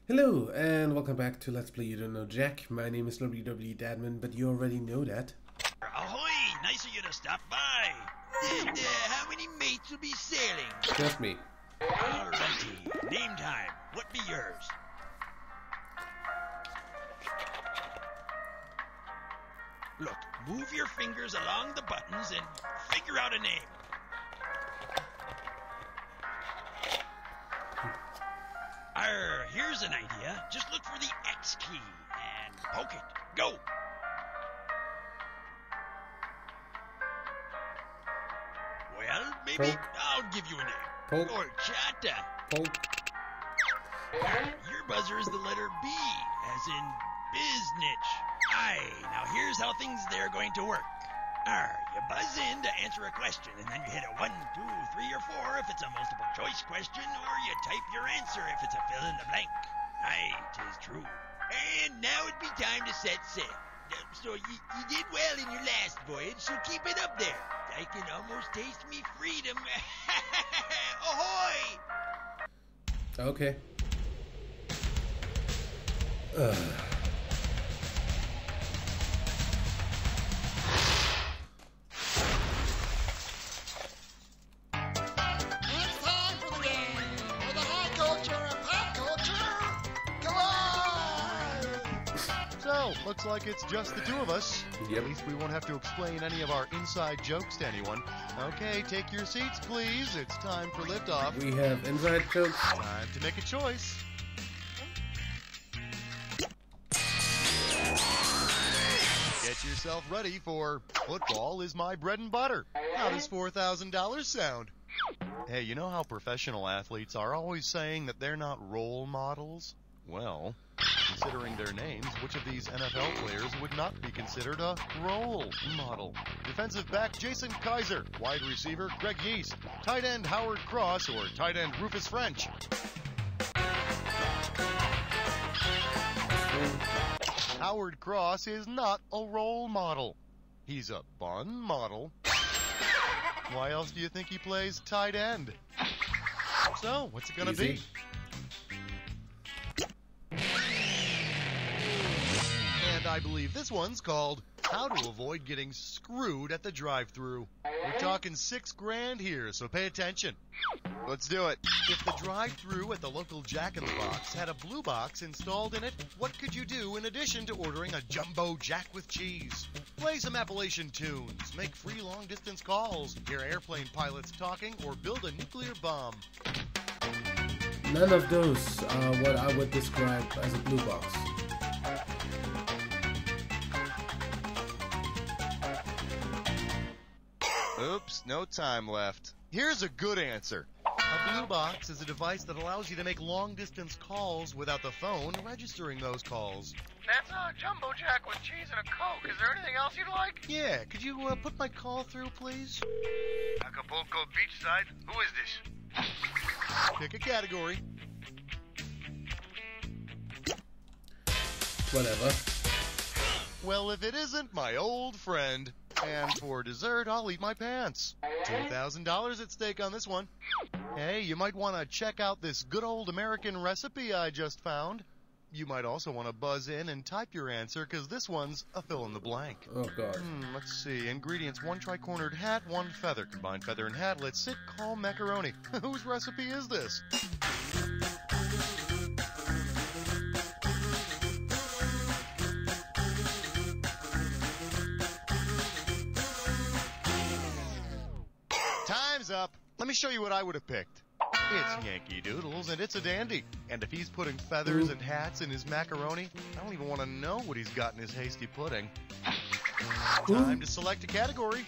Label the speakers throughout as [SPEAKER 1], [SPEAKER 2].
[SPEAKER 1] Hello, and welcome back to Let's Play You Don't Know Jack. My name is WWE Dadman, but you already know that.
[SPEAKER 2] Ahoy! Nice of you to stop by. And how many mates will be sailing?
[SPEAKER 1] Just me.
[SPEAKER 2] Alrighty, name time. What be yours? Look, move your fingers along the buttons and figure out a name. Here's an idea. Just look for the X key and poke it. Go! Well, maybe
[SPEAKER 1] Poke.
[SPEAKER 2] I'll give you a name.
[SPEAKER 1] Poke.
[SPEAKER 2] Horchata.
[SPEAKER 1] Poke.
[SPEAKER 2] Your buzzer is the letter B, as in biznitch. Aye, now here's how things there are going to work. You buzz in to answer a question, and then you hit a 1, 2, 3, or 4 if it's a multiple choice question, or you type your answer if it's a fill in the blank. Aye, 'tis true. And now it'd be time to set sail. So you did well in your last voyage, so keep it up there. I can almost taste me freedom. Ahoy!
[SPEAKER 1] Okay.
[SPEAKER 3] It's time for the game where the high culture and pop culture collide.
[SPEAKER 4] So, looks like it's just the two of us.
[SPEAKER 1] Yep.
[SPEAKER 4] At least we won't have to explain any of our inside jokes to anyone. Okay, take your seats, please. It's time for liftoff.
[SPEAKER 1] We have inside jokes.
[SPEAKER 4] Time to make a choice. Get yourself ready for Football is My Bread and Butter. How does $4,000 sound? Hey, you know how professional athletes are always saying that they're not role models? Well, considering their names, which of these NFL players would not be considered a role model? Defensive back Jason Kaiser, wide receiver Greg Yeast, tight end Howard Cross, or tight end Rufus French? Howard Cross is not a role model. He's a bun model. Why else do you think he plays tight end? So, what's it gonna
[SPEAKER 1] Easy.
[SPEAKER 4] be? And I believe this one's called How to Avoid Getting Screwed at the Drive-Thru. We're talking $6 here, so pay attention. Let's do it. If the drive-thru at the local Jack in the Box had a blue box installed in it, what could you do in addition to ordering a jumbo jack with cheese? Play some Appalachian tunes, make free long-distance calls, hear airplane pilots talking, or build a nuclear bomb.
[SPEAKER 1] None of those are what I would describe as a blue box.
[SPEAKER 4] Oops, no time left. Here's a good answer. A blue box is a device that allows you to make long-distance calls without the phone registering those calls.
[SPEAKER 5] That's a jumbo jack with cheese and a Coke. Is there anything else you'd like?
[SPEAKER 4] Yeah, could you put my call through, please?
[SPEAKER 5] Acapulco beachside. Who is this?
[SPEAKER 4] Pick a category.
[SPEAKER 1] Whatever.
[SPEAKER 4] Well, if it isn't my old friend. And for dessert, I'll eat my pants. $2,000 at stake on this one. Hey, you might want to check out this good old American recipe I just found. You might also want to buzz in and type your answer, because this one's a fill-in-the-blank.
[SPEAKER 1] Oh god.
[SPEAKER 4] Let's see. Ingredients: 1 tri-cornered hat, 1 feather. Combine feather and hat. Let's sit, call macaroni. Whose recipe is this? Time's up. Let me show you what I would have picked. It's Yankee Doodles, and it's a dandy. And if he's putting feathers and hats in his macaroni, I don't even want to know what he's got in his hasty pudding. Time to select a category.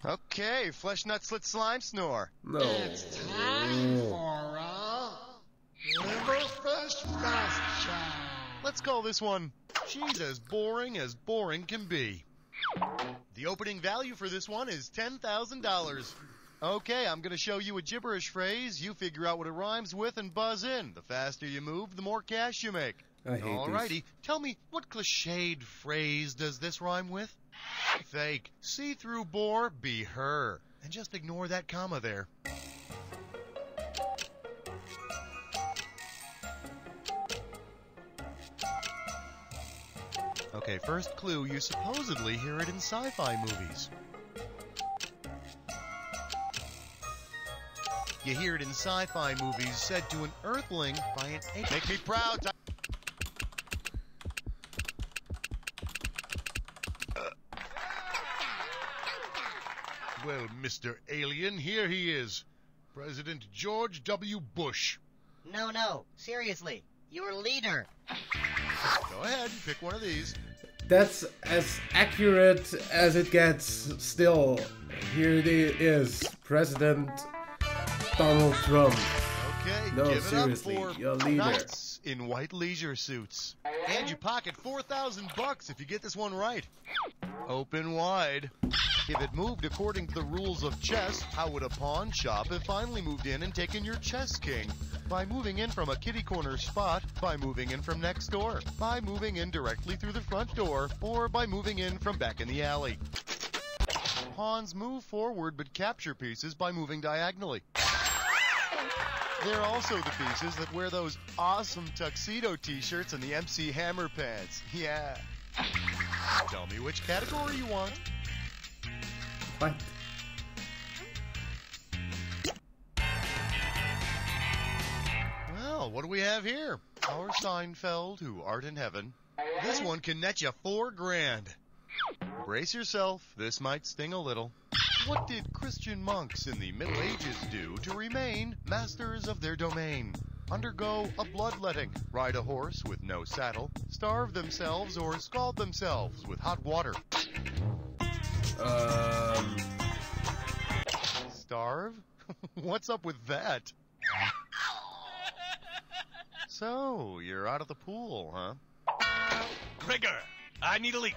[SPEAKER 4] Okay, Flesh Nut Slit Slime Snore.
[SPEAKER 1] No.
[SPEAKER 3] It's time for a Liverfish Fast Chat.
[SPEAKER 4] Let's call this one She's as boring can be. The opening value for this one is $10,000. Okay, I'm going to show you a gibberish phrase. You figure out what it rhymes with and buzz in. The faster you move, the more cash you make.
[SPEAKER 1] I hate
[SPEAKER 4] Alrighty,
[SPEAKER 1] these.
[SPEAKER 4] tell me, what cliched phrase does this rhyme with? Fake. See-through bore, be her. And just ignore that comma there. Okay, first clue, you supposedly hear it in sci-fi movies. You hear it in sci-fi movies said to an Earthling by an alien. Make me proud.
[SPEAKER 6] Well, Mr. Alien, here he is. President George W. Bush.
[SPEAKER 7] No, seriously. Your leader.
[SPEAKER 4] Go ahead, pick one of these.
[SPEAKER 1] That's as accurate as it gets. Still, here it is, President Donald Trump.
[SPEAKER 4] Okay,
[SPEAKER 1] No,
[SPEAKER 4] give
[SPEAKER 1] seriously,
[SPEAKER 4] it up for
[SPEAKER 1] your leader.
[SPEAKER 4] knights in white leisure suits. And you pocket $4,000 if you get this one right. Open wide. If it moved according to the rules of chess, how would a pawn shop have finally moved in and taken your chess king? By moving in from a kitty corner spot, by moving in from next door, by moving in directly through the front door, or by moving in from back in the alley. Pawns move forward but capture pieces by moving diagonally. They're also the pieces that wear those awesome tuxedo t-shirts and the MC Hammer pants. Yeah. Tell me which category you want.
[SPEAKER 1] What?
[SPEAKER 4] Well, what do we have here? Our Seinfeld, who art in heaven. This one can net you $4,000. Brace yourself, this might sting a little. What did Christian monks in the Middle Ages do to remain masters of their domain? Undergo a bloodletting, ride a horse with no saddle, starve themselves or scald themselves with hot water. Starve? What's up with that? So, you're out of the pool, huh?
[SPEAKER 2] Grigger, I need a leash.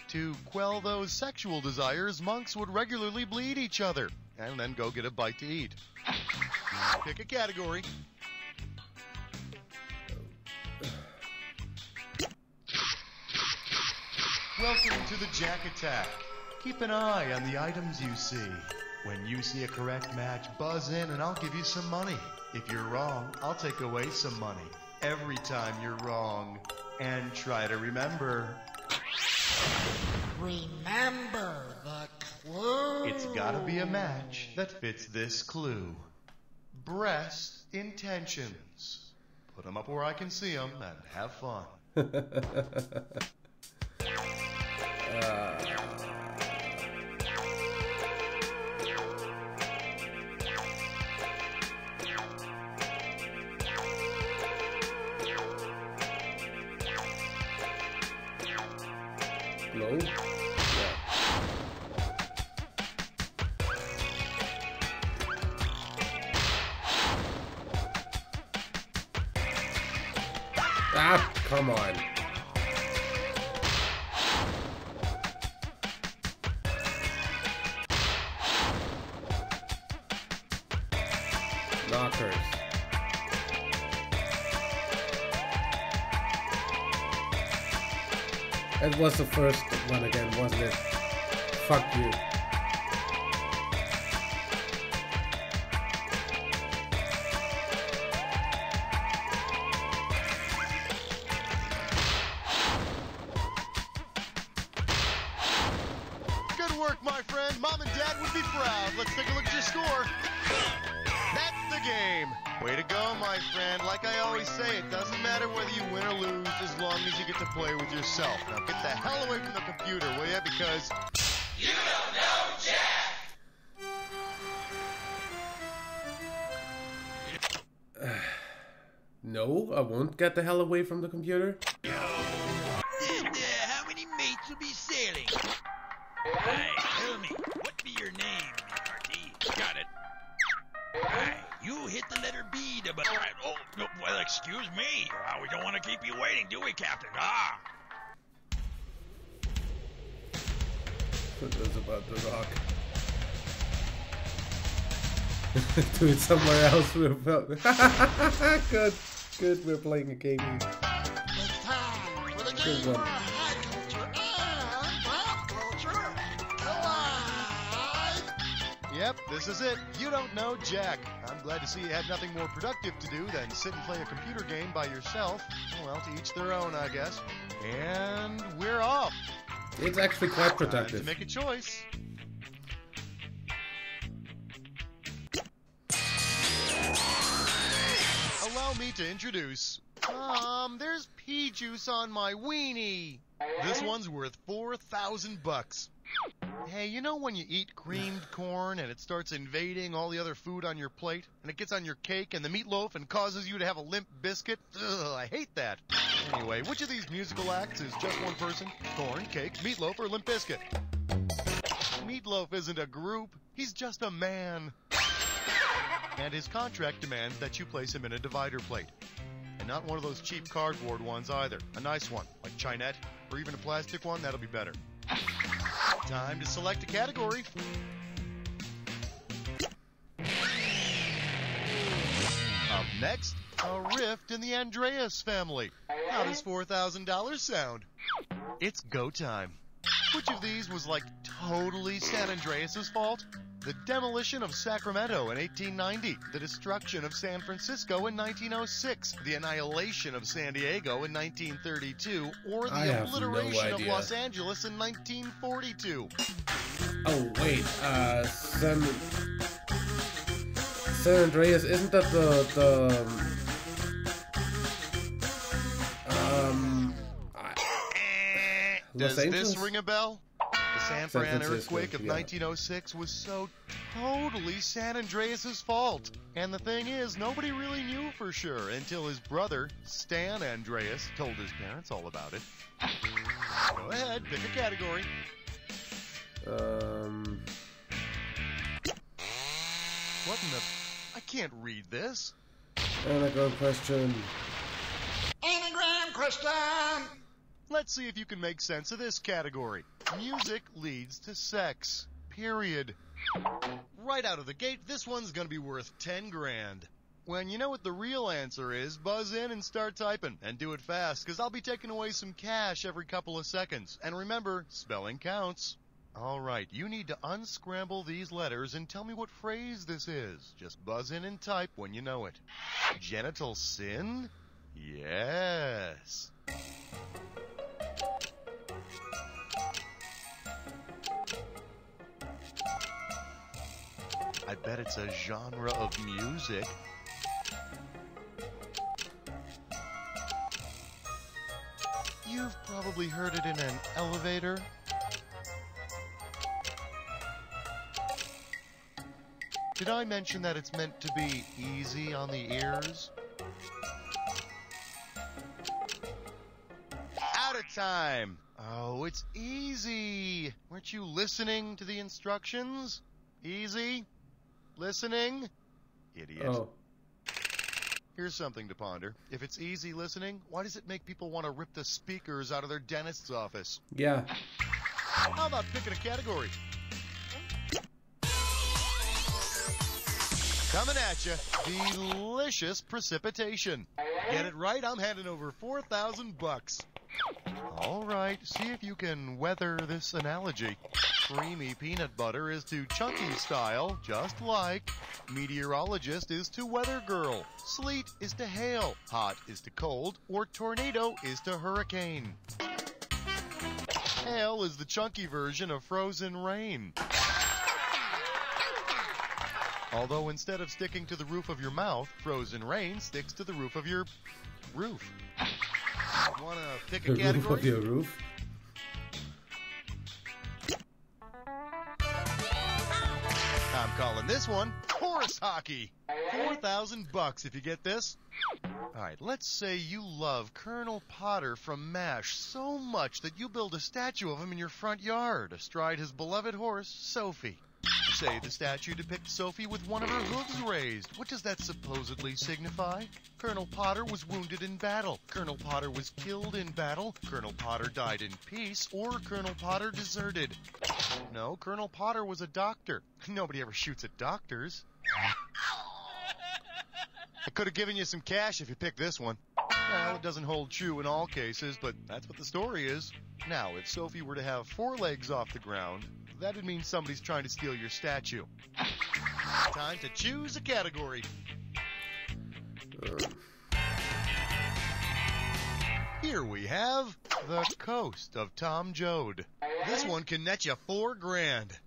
[SPEAKER 4] To quell those sexual desires, monks would regularly bleed each other, and then go get a bite to eat. Pick a category. Welcome to the Jack Attack. Keep an eye on the items you see. When you see a correct match, buzz in and I'll give you some money. If you're wrong, I'll take away some money. Every time you're wrong. And try to remember.
[SPEAKER 3] Remember the clue.
[SPEAKER 4] It's gotta be a match that fits this clue. Breast intentions. Put them up where I can see them and have fun.
[SPEAKER 1] No? Yeah. Ah, come on. Knockers. It was the first one again, wasn't it? Fuck you.
[SPEAKER 4] Good work, my friend. Mom and Dad would be proud. Let's take a look at your score. That's the game. Way to go, my friend. Like I always say, it doesn't matter whether you win or lose as long as you get to play with yourself. Now get the hell away from the computer, will ya? Because
[SPEAKER 5] You don't know Jack!
[SPEAKER 1] No, I won't get the hell away from the computer.
[SPEAKER 2] And how many mates will be sailing? Hey, tell me, what be your name, Marty? Got it. Hey, you hit the letter B to... Oh, no, well, excuse me. We don't want to keep you waiting, do we, Captain? Ah!
[SPEAKER 1] What was about the rock? Do it somewhere else. Good, we're playing a game.
[SPEAKER 3] It's time for the
[SPEAKER 1] Good
[SPEAKER 3] game
[SPEAKER 1] one.
[SPEAKER 3] of high culture and pop culture. Live.
[SPEAKER 4] Yep, this is it. You don't know Jack. I'm glad to see you had nothing more productive to do than sit and play a computer game by yourself. Well, to each their own, I guess. And we're off.
[SPEAKER 1] It's actually quite
[SPEAKER 4] Time to
[SPEAKER 1] productive.
[SPEAKER 4] make a choice. Allow me to introduce. There's pea juice on my weenie. This one's worth $4,000. Hey, you know when you eat creamed corn and it starts invading all the other food on your plate? And it gets on your cake and the meatloaf and causes you to have a limp biscuit? Ugh, I hate that. Anyway, which of these musical acts is just one person? Corn, cake, meatloaf, or limp biscuit? Meatloaf isn't a group. He's just a man. And his contract demands that you place him in a divider plate. And not one of those cheap cardboard ones either. A nice one, like Chinette, or even a plastic one, that'll be better. Time to select a category. Up next, a rift in the Andreas family. How does $4,000 sound? It's go time. Which of these was like totally San Andreas' fault? The demolition of Sacramento in 1890, the destruction of San Francisco in 1906, the annihilation of San Diego in 1932, or
[SPEAKER 1] I
[SPEAKER 4] the
[SPEAKER 1] have
[SPEAKER 4] obliteration
[SPEAKER 1] no
[SPEAKER 4] of
[SPEAKER 1] idea.
[SPEAKER 4] Los Angeles in 1942.
[SPEAKER 1] Oh wait, San Andreas, isn't that Los
[SPEAKER 4] Does
[SPEAKER 1] Angeles?
[SPEAKER 4] this ring a bell? The San
[SPEAKER 1] San
[SPEAKER 4] Fran
[SPEAKER 1] Francisco,
[SPEAKER 4] earthquake of
[SPEAKER 1] yeah.
[SPEAKER 4] 1906 was so totally San Andreas' fault. And the thing is, nobody really knew for sure until his brother, Stan Andreas, told his parents all about it. Go ahead, pick a category. What in the... I can't read this.
[SPEAKER 1] Anagram question.
[SPEAKER 3] Anagram question!
[SPEAKER 4] Let's see if you can make sense of this category. Music leads to sex. Period. Right out of the gate, this one's gonna be worth 10 grand. When you know what the real answer is, buzz in and start typing. And do it fast, because I'll be taking away some cash every couple of seconds. And remember, spelling counts. Alright, you need to unscramble these letters and tell me what phrase this is. Just buzz in and type when you know it. Genital sin? Yes. I bet it's a genre of music. You've probably heard it in an elevator. Did I mention that it's meant to be easy on the ears? Out of time! Oh, it's easy! Weren't you listening to the instructions? Easy? Listening? Idiot.
[SPEAKER 1] Oh,
[SPEAKER 4] Here's something to ponder. If it's easy listening, why does it make people want to rip the speakers out of their dentist's office?
[SPEAKER 1] yeah.
[SPEAKER 4] How about picking a category? Coming at you, delicious precipitation. Get it right, I'm handing over $4,000. All right, see if you can weather this analogy. Creamy peanut butter is to chunky style, just like meteorologist is to weather girl. Sleet is to hail, hot is to cold, or tornado is to hurricane. Hail is the chunky version of frozen rain. Although instead of sticking to the roof of your mouth, frozen rain sticks to the roof of your roof. Want to pick a
[SPEAKER 1] The roof of
[SPEAKER 4] category?
[SPEAKER 1] your roof.
[SPEAKER 4] I'm calling this one horse hockey. $4,000 if you get this. All right, let's say you love Colonel Potter from MASH so much that you build a statue of him in your front yard astride his beloved horse, Sophie. Say the statue depicts Sophie with one of her hooves raised. What does that supposedly signify? Colonel Potter was wounded in battle. Colonel Potter was killed in battle. Colonel Potter died in peace. Or Colonel Potter deserted. No, Colonel Potter was a doctor. Nobody ever shoots at doctors. I could have given you some cash if you picked this one. Well, it doesn't hold true in all cases, but that's what the story is. Now, if Sophie were to have 4 legs off the ground, that'd mean somebody's trying to steal your statue. Time to choose a category. Here we have the Coast of Tom Joad. This one can net you $4 grand.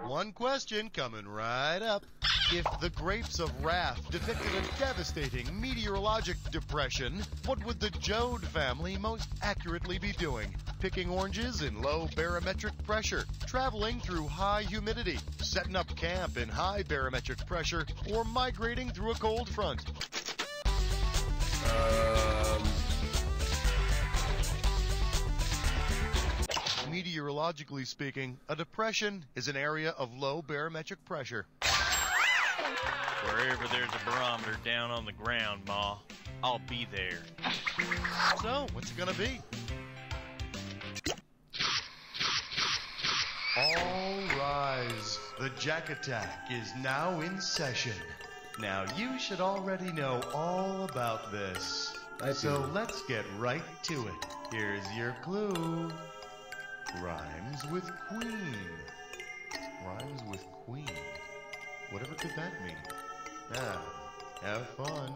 [SPEAKER 4] One question coming right up. If the Grapes of Wrath depicted a devastating meteorologic depression, what would the Joad family most accurately be doing? Picking oranges in low barometric pressure, traveling through high humidity, setting up camp in high barometric pressure, or migrating through a cold front? Meteorologically speaking, a depression is an area of low barometric pressure.
[SPEAKER 5] Wherever there's a barometer down on the ground, Ma, I'll be there.
[SPEAKER 4] So, what's it gonna be? All rise. The Jack Attack is now in session. Now, you should already know all about this. So let's get right to it. Here's your clue. Rhymes with queen. Rhymes with queen. Whatever could that mean? Now, have fun.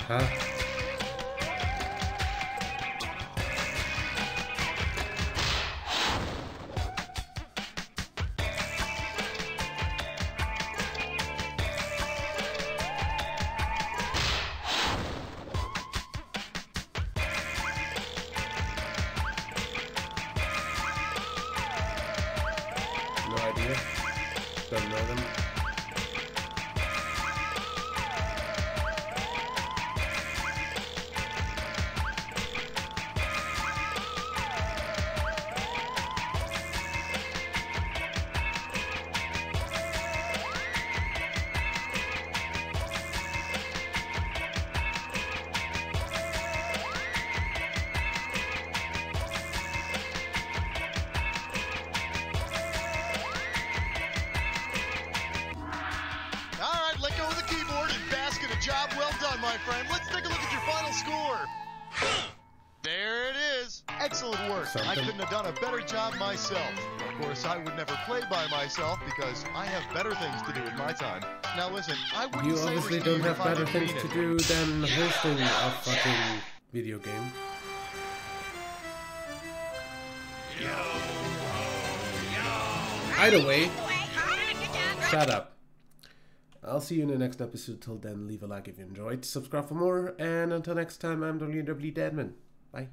[SPEAKER 1] Huh? No idea. Don't know them.
[SPEAKER 4] Let go of the keyboard and bask in a job well done, my friend. Let's take a look at your final score. There it is. Excellent work. I couldn't have done a better job myself. Of course, I would never play by myself because I have better things to do with my time. Now listen, I wouldn't
[SPEAKER 1] You
[SPEAKER 4] say
[SPEAKER 1] obviously
[SPEAKER 4] this to
[SPEAKER 1] don't
[SPEAKER 4] you
[SPEAKER 1] have
[SPEAKER 4] if I
[SPEAKER 1] better
[SPEAKER 4] didn't
[SPEAKER 1] things
[SPEAKER 4] mean
[SPEAKER 1] to
[SPEAKER 4] it.
[SPEAKER 1] do than hosting a fucking video game. Either way, shut up. I'll see you in the next episode. Till then, leave a like if you enjoyed, subscribe for more, and until next time, I'm WW Deadman. Bye.